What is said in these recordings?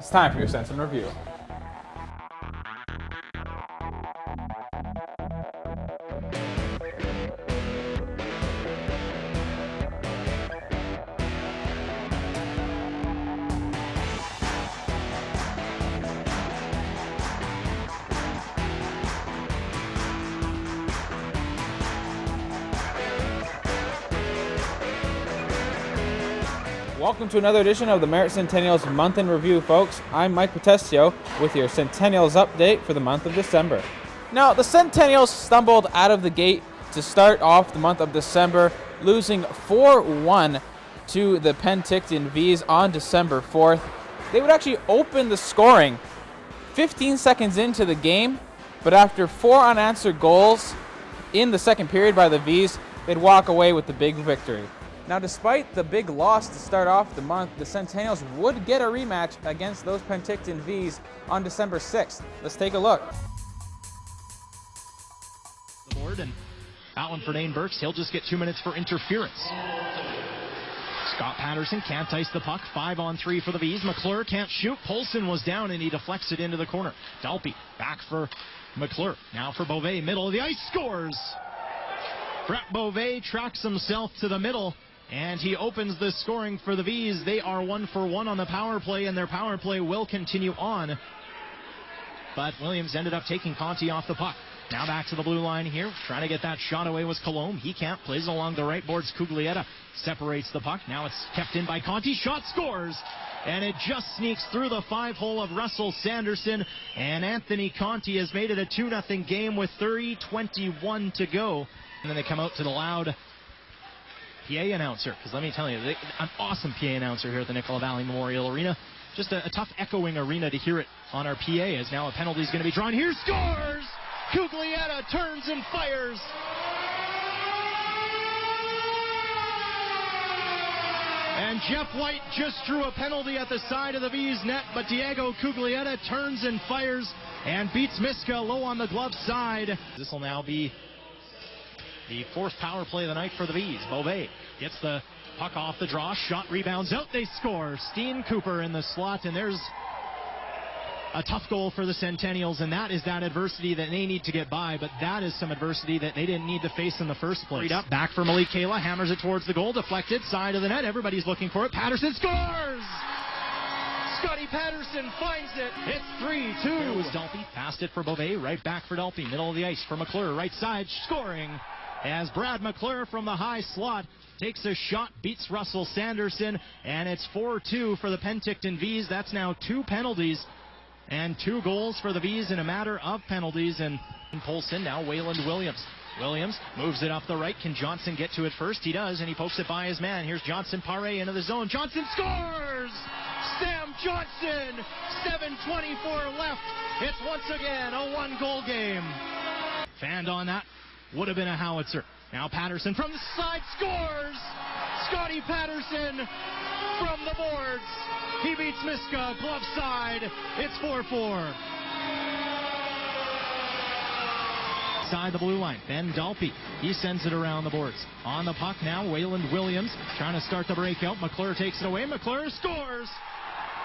It's time for your Sense in Review. Welcome to another edition of the Merritt Centennials Month in Review, folks. I'm Mike Potestio with your Centennials update for the month of December. Now, the Centennials stumbled out of the gate to start off the month of December, losing 4-1 to the Penticton V's on December 4th. They would actually open the scoring 15 seconds into the game, but after 4 unanswered goals in the second period by the V's, they'd walk away with the big victory. Now, despite the big loss to start off the month, the Centennials would get a rematch against those Penticton V's on December 6th. Let's take a look. The board, and that one for Dane Burks. He'll just get 2 minutes for interference. Scott Patterson can't ice the puck. 5-on-3 for the V's. McClure can't shoot. Polson was down, and he deflects it into the corner. Dalpy back for McClure. Now for Beauvais. Middle of the ice. Scores! Brett Beauvais tracks himself to the middle, and he opens the scoring for the V's. They are 1 for 1 on the power play, and their power play will continue on. But Williams ended up taking Conti off the puck. Now back to the blue line here. Trying to get that shot away was Colombe. He can't. Plays along the right boards. Cuglietta separates the puck. Now it's kept in by Conti. Shot scores! And it just sneaks through the 5-hole of Russell Sanderson. And Anthony Conti has made it a 2-0 game with 3:21 to go. And then they come out to the loud PA announcer, because let me tell you, an awesome PA announcer here at the Nicola Valley Memorial Arena. Just a tough echoing arena to hear it on our PA, as now a penalty is going to be drawn. Here, scores! Cuglietta turns and fires. And Jeff White just drew a penalty at the side of the V's net, but Diego Cuglietta turns and fires and beats Miska low on the glove side. This will now be the 4th power play of the night for the V's. Beauvais gets the puck off the draw. Shot rebounds out. They score. Steen Cooper in the slot, and there's a tough goal for the Centennials, and that is that adversity that they need to get by, but that is some adversity that they didn't need to face in the first place. Up, back for Malik Kayla, hammers it towards the goal, deflected, side of the net. Everybody's looking for it. Patterson scores! Scotty Patterson finds it. It's 3-2. There was Dalpy. Passed it for Beauvais. Right back for Dalpy. Middle of the ice for McClure. Right side. Scoring as Brad McClure from the high slot takes a shot, beats Russell Sanderson, and it's 4-2 for the Penticton V's. That's now 2 penalties and 2 goals for the V's in a matter of penalties. And Polson, now Wayland Williams. Williams moves it up the right. Can Johnson get to it first? He does, and he pokes it by his man. Here's Johnson Paré into the zone. Johnson scores! Sam Johnson! 7:24 left. It's once again a 1-goal game. Fanned on that. Would have been a howitzer. Now Patterson from the side scores! Scotty Patterson from the boards. He beats Miska, glove side. It's 4-4. Side the blue line. Ben Dalpy. He sends it around the boards. On the puck now, Wayland Williams trying to start the breakout. McClure takes it away. McClure scores!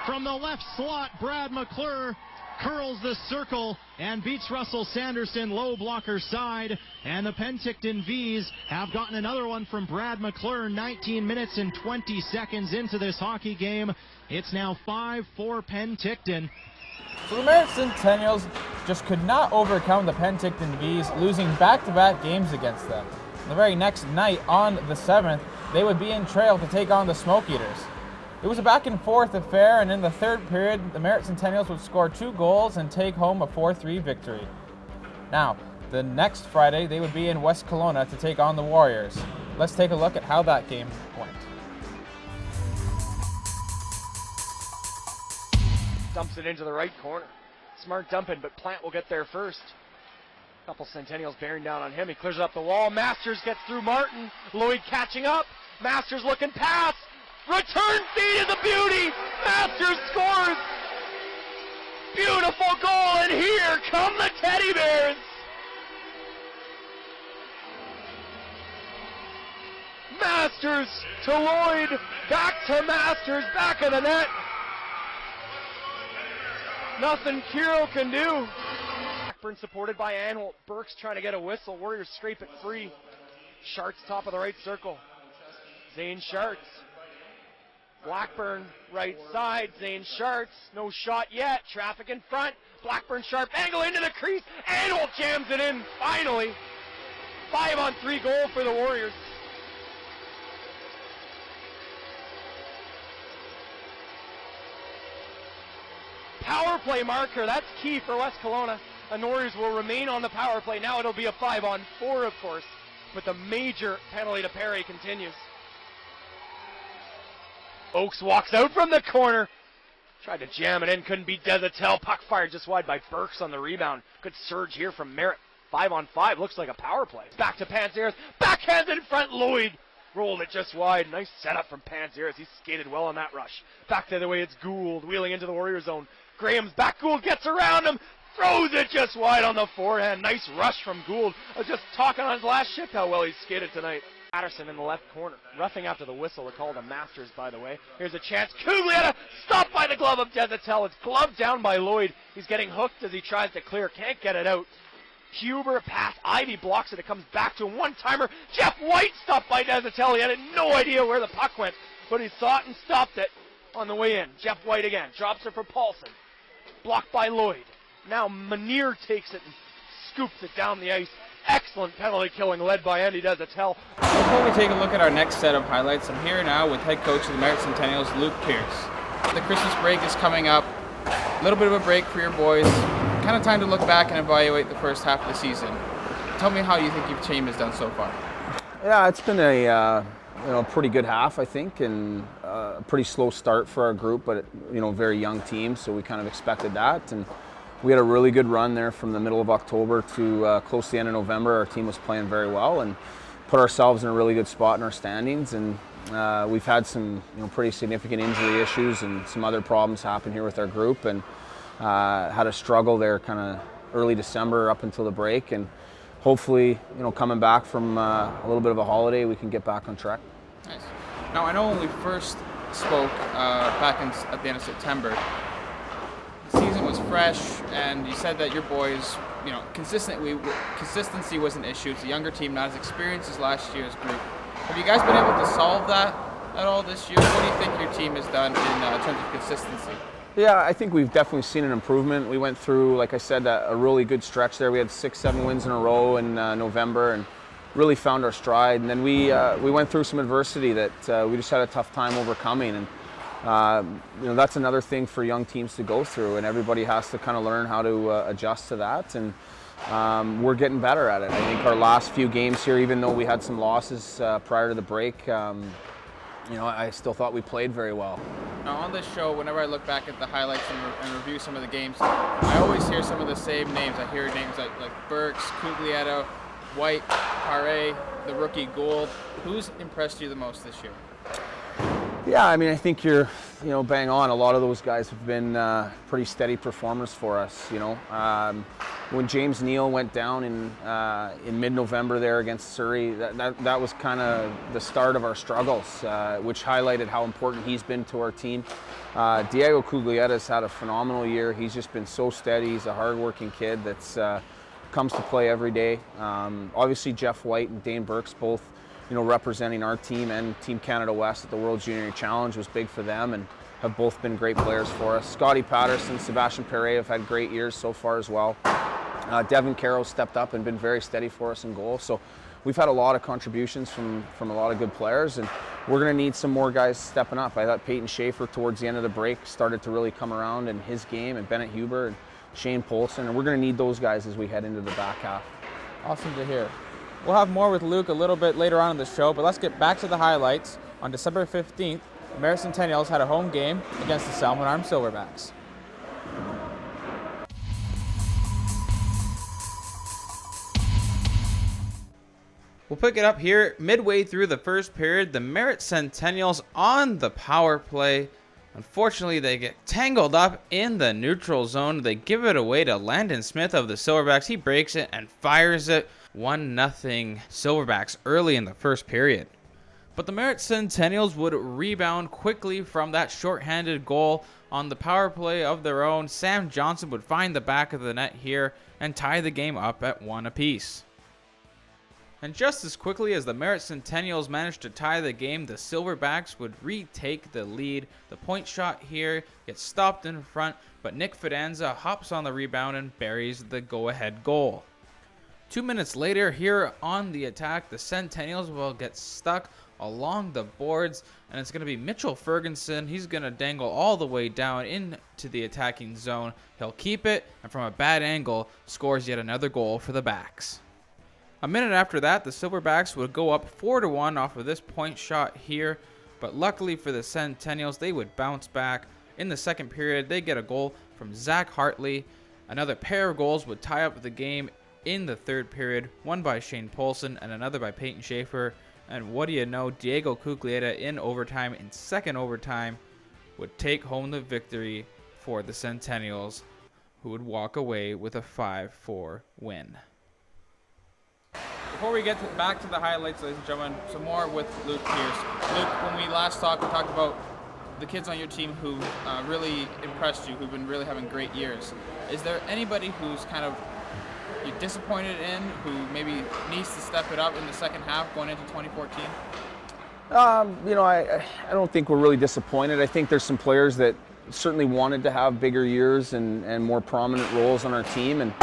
From the left slot, Brad McClure curls the circle and beats Russell Sanderson low blocker side. And the Penticton V's have gotten another one from Brad McClure 19 minutes and 20 seconds into this hockey game. It's now 5-4 Penticton. So the Merritt Centennials just could not overcome the Penticton V's, losing back-to-back games against them. The very next night, on the 7th, they would be in Trail to take on the Smoke Eaters. It was a back-and-forth affair, and in the third period, the Merritt Centennials would score 2 goals and take home a 4-3 victory. Now, the next Friday, they would be in West Kelowna to take on the Warriors. Let's take a look at how that game went. Dumps it into the right corner. Smart dumping, but Plant will get there first. Couple Centennials bearing down on him. He clears up the wall. Masters gets through Martin. Lloyd catching up. Masters looking pass. Return feed is a beauty. Masters scores. Beautiful goal, and here come the Teddy Bears. Masters to Lloyd. Back to Masters. Back of the net. Nothing Kiro can do. Blackburn supported by Anholt. Burke's trying to get a whistle. Warriors scrape it free. Sharts top of the right circle. Zane Sharts. Blackburn right side. Zane Sharts. No shot yet. Traffic in front. Blackburn sharp angle into the crease. Anholt jams it in finally. 5-on-3 goal for the Warriors. Power play marker. That's key for West Kelowna. The Warriors will remain on the power play. Now it'll be a 5-on-4, of course. But the major penalty to Perry continues. Oakes walks out from the corner. Tried to jam it in, couldn't beat Desatel. Puck fired just wide by Burks on the rebound. Good surge here from Merritt. 5-on-5, looks like a power play. Back to Panzeras, backhand in front, Lloyd. Rolled it just wide. Nice setup from Panzeras. He skated well on that rush. Back the other way, it's Gould wheeling into the Warrior zone. Graham's back, Gould gets around him. Throws it just wide on the forehand. Nice rush from Gould. I was just talking on his last shift how well he skated tonight. Patterson in the left corner. Roughing after the whistle. A call to Masters, by the way. Here's a chance. Kuglietta stopped by the glove of Desatel. It's gloved down by Lloyd. He's getting hooked as he tries to clear. Can't get it out. Huber pass. Ivy blocks it. It comes back to a one-timer. Jeff White stopped by Desatel. He had no idea where the puck went, but he saw it and stopped it on the way in. Jeff White again. Drops it for Paulson. Blocked by Lloyd. Now Manier takes it and scoops it down the ice. Excellent penalty killing led by Andy Desatel. Before we take a look at our next set of highlights, I'm here now with head coach of the Merritt Centennials, Luke Pierce. The Christmas break is coming up. A little bit of a break for your boys. Kind of time to look back and evaluate the first half of the season. Tell me how you think your team has done so far. Yeah, it's been a pretty good half, I think, and a pretty slow start for our group, but very young team, so we kind of expected that. And we had a really good run there from the middle of October to close to the end of November. Our team was playing very well and put ourselves in a really good spot in our standings. And we've had some pretty significant injury issues and some other problems happen here with our group, and had a struggle there kind of early December up until the break. And hopefully, coming back from a little bit of a holiday, we can get back on track. Nice. Now, I know when we first spoke back at the end of September, the season was fresh, and you said that your boys, consistency was an issue. It's a younger team, not as experienced as last year's group. Have you guys been able to solve that at all this year? What do you think your team has done in terms of consistency? Yeah, I think we've definitely seen an improvement. We went through, like I said, a really good stretch there. We had 6-7 wins in a row in November and really found our stride. And then we went through some adversity that we just had a tough time overcoming. And that's another thing for young teams to go through, and everybody has to kind of learn how to adjust to that. And we're getting better at it. I think our last few games here, even though we had some losses prior to the break, I still thought we played very well. Now on this show, whenever I look back at the highlights and review some of the games, I always hear some of the same names. I hear names like Burks, Cuglietta, White, Paré, the rookie Gould. Who's impressed you the most this year? Yeah, I mean, I think you're, bang on. A lot of those guys have been pretty steady performers for us. When James Neal went down in mid-November there against Surrey, that was kind of the start of our struggles, which highlighted how important he's been to our team. Diego Cuglietta's had a phenomenal year. He's just been so steady. He's a hard-working kid that's comes to play every day. Obviously, Jeff White and Dane Burks both, representing our team and Team Canada West at the World Junior Challenge was big for them, and have both been great players for us. Scotty Patterson, Sebastian Perret have had great years so far as well. Devin Carroll stepped up and been very steady for us in goal. So we've had a lot of contributions from a lot of good players, and we're going to need some more guys stepping up. I thought Peyton Schaefer towards the end of the break started to really come around in his game, and Bennett Huber and Shane Polson, and we're going to need those guys as we head into the back half. Awesome to hear. We'll have more with Luke a little bit later on in the show, but let's get back to the highlights. On December 15th, Merritt Centennials had a home game against the Salmon Arm Silverbacks. We'll pick it up here midway through the first period. The Merritt Centennials on the power play. Unfortunately, they get tangled up in the neutral zone. They give it away to Landon Smith of the Silverbacks. He breaks it and fires it. 1-0 Silverbacks early in the first period. But the Merritt Centennials would rebound quickly from that shorthanded goal On the power play of their own, Sam Johnson would find the back of the net here and tie the game up at 1 apiece. And just as quickly as the Merritt Centennials managed to tie the game, the Silverbacks would retake the lead. The point shot here gets stopped in front, but Nick Fidanza hops on the rebound and buries the go-ahead goal. 2 minutes later, here on the attack, the Centennials will get stuck along the boards, and it's going to be Mitchell Ferguson. He's going to dangle all the way down into the attacking zone. He'll keep it, and from a bad angle, scores yet another goal for the Backs. A minute after that, the Silverbacks would go up 4-1 off of this point shot here, but luckily for the Centennials, they would bounce back. In the second period, they get a goal from Zach Hartley. Another pair of goals would tie up the game in the third period, one by Shane Polson and another by Peyton Schaefer. And what do you know, Diego Cuglietta in overtime, in second overtime, would take home the victory for the Centennials, who would walk away with a 5-4 win. Before we get back to the highlights, ladies and gentlemen, some more with Luke Pierce. Luke, when we last talked, we talked about the kids on your team who really impressed you, who've been really having great years. Is there anybody who's kind of you're disappointed in, who maybe needs to step it up in the second half going into 2014? I don't think we're really disappointed. I think there's some players that certainly wanted to have bigger years and more prominent roles on our team, and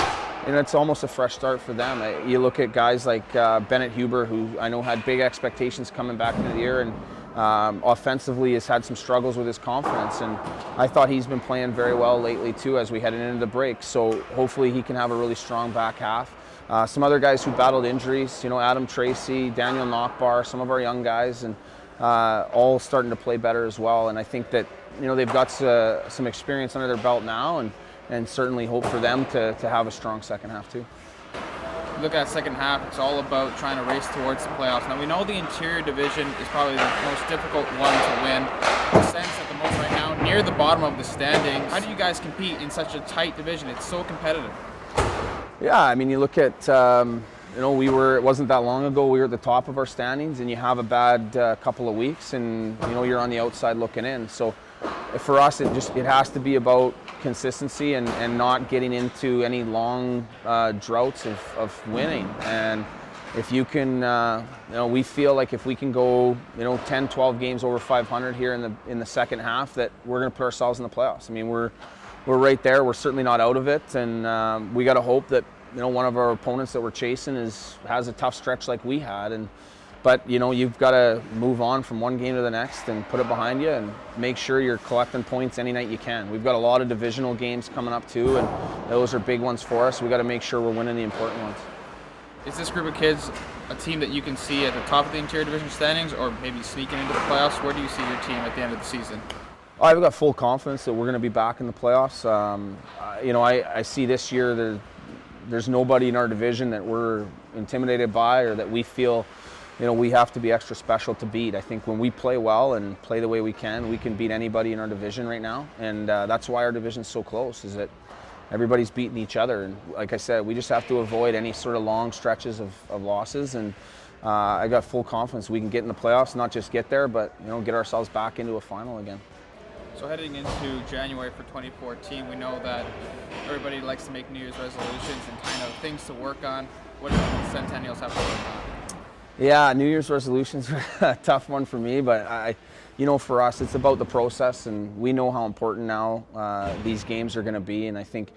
it's almost a fresh start for them. You look at guys like Bennett Huber, who I know had big expectations coming back into the year, and offensively has had some struggles with his confidence, and I thought he's been playing very well lately too as we headed into the break, so hopefully he can have a really strong back half. Some other guys who battled injuries, Adam Tracy, Daniel Knockbar, some of our young guys, and all starting to play better as well, and I think that they've got some experience under their belt now, and certainly hope for them to have a strong second half too. Look at second half, it's all about trying to race towards the playoffs. Now we know the interior division is probably the most difficult one to win. It stands at the most right now near the bottom of the standings. How do you guys compete in such a tight division? It's so competitive. Yeah, I mean, you look at, it wasn't that long ago, we were at the top of our standings, and you have a bad couple of weeks, and you're on the outside looking in. So for us, it has to be about consistency and not getting into any long droughts of winning. And if you can, we feel like if we can go 10, 12 games over 500 here in the second half, that we're going to put ourselves in the playoffs. I mean, we're right there. We're certainly not out of it, and we got to hope that one of our opponents that we're chasing has a tough stretch like we had. But you've got to move on from one game to the next and put it behind you and make sure you're collecting points any night you can. We've got a lot of divisional games coming up too, and those are big ones for us. We've got to make sure we're winning the important ones. Is this group of kids a team that you can see at the top of the interior division standings, or maybe sneaking into the playoffs? Where do you see your team at the end of the season? I've got full confidence that we're going to be back in the playoffs. I see this year there's nobody in our division that we're intimidated by or that we feel we have to be extra special to beat. I think when we play well and play the way we can beat anybody in our division right now. And that's why our division's so close, is that everybody's beating each other. And like I said, we just have to avoid any sort of long stretches of losses. And I got full confidence we can get in the playoffs, not just get there, but get ourselves back into a final again. So heading into January for 2014, we know that everybody likes to make New Year's resolutions and kind of things to work on. What do the Centennials have to work on? Yeah, New Year's resolutions are a tough one for me, but for us, it's about the process, and we know how important now these games are going to be. And I think,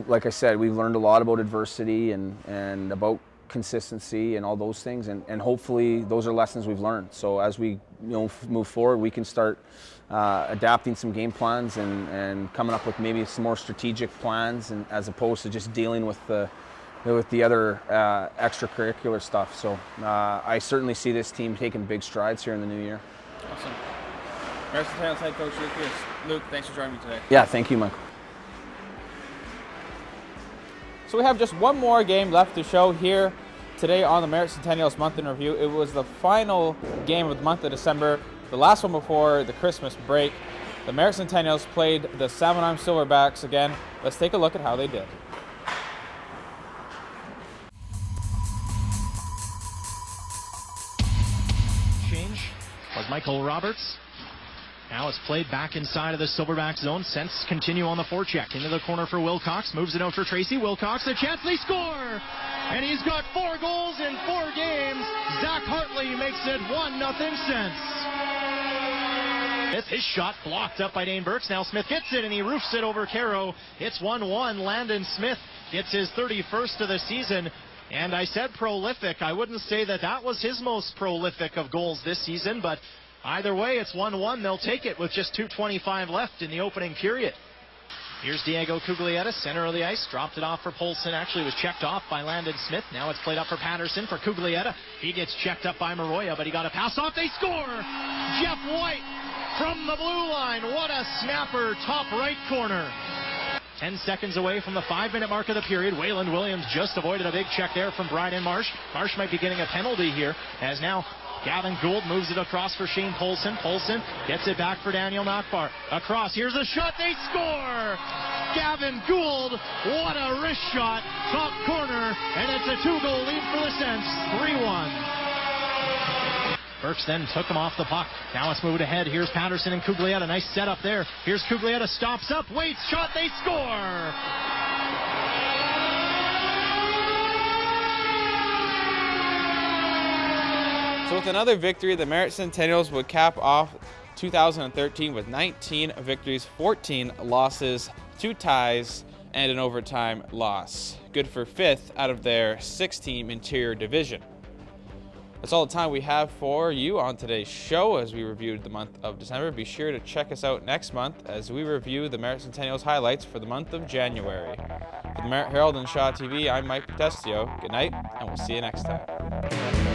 like I said, we've learned a lot about adversity and about consistency and all those things, and hopefully those are lessons we've learned. So as we move forward, we can start adapting some game plans and coming up with maybe some more strategic plans, and as opposed to just dealing with the other extracurricular stuff. So I certainly see this team taking big strides here in the new year. Awesome. Merritt Centennials head coach Luke Pierce. Luke, thanks for joining me today. Yeah, thank you, Michael. So we have just one more game left to show here today on the Merritt Centennials Month in Review. It was the final game of the month of December, the last one before the Christmas break. The Merritt Centennials played the Salmonheim Silverbacks again. Let's take a look at how they did. Change was Michael Roberts. Now it's played back inside of the Silverback zone. Sents continue on the forecheck. Into the corner for Wilcox. Moves it out for Tracy. Wilcox, a chance, they score! And he's got 4 goals in 4 games. Zach Hartley makes it 1-0 Sens. His shot blocked up by Dane Burks. Now Smith gets it and he roofs it over Caro. It's 1-1. Landon Smith gets his 31st of the season. And I said prolific. I wouldn't say that was his most prolific of goals this season, but either way, it's 1-1. They'll take it with just 2:25 left in the opening period. Here's Diego Cuglietta, center of the ice. Dropped it off for Polson. Actually was checked off by Landon Smith. Now it's played up for Patterson for Cuglietta. He gets checked up by Maroya, but he got a pass off. They score! Jeff White from the blue line. What a snapper, top right corner. 10 seconds away from the 5-minute mark of the period. Wayland Williams just avoided a big check there from Bryden Marsh. Marsh might be getting a penalty here, as now Gavin Gould moves it across for Shane Polson. Polson gets it back for Daniel Nakbar. Across, here's a shot, they score! Gavin Gould, what a wrist shot, top corner, and it's a 2-goal lead for the Sens, 3-1. Burks then took him off the puck. Now it's moved ahead. Here's Patterson and Cuglietta. Nice setup there. Here's Cuglietta, stops up, waits, shot, they score! So with another victory, the Merritt Centennials would cap off 2013 with 19 victories, 14 losses, 2 ties, and an overtime loss. Good for 5th out of their 6-team interior division. That's all the time we have for you on today's show as we reviewed the month of December. Be sure to check us out next month as we review the Merritt Centennials highlights for the month of January. For the Merritt Herald and Shaw TV, I'm Mike Protestio. Good night, and we'll see you next time.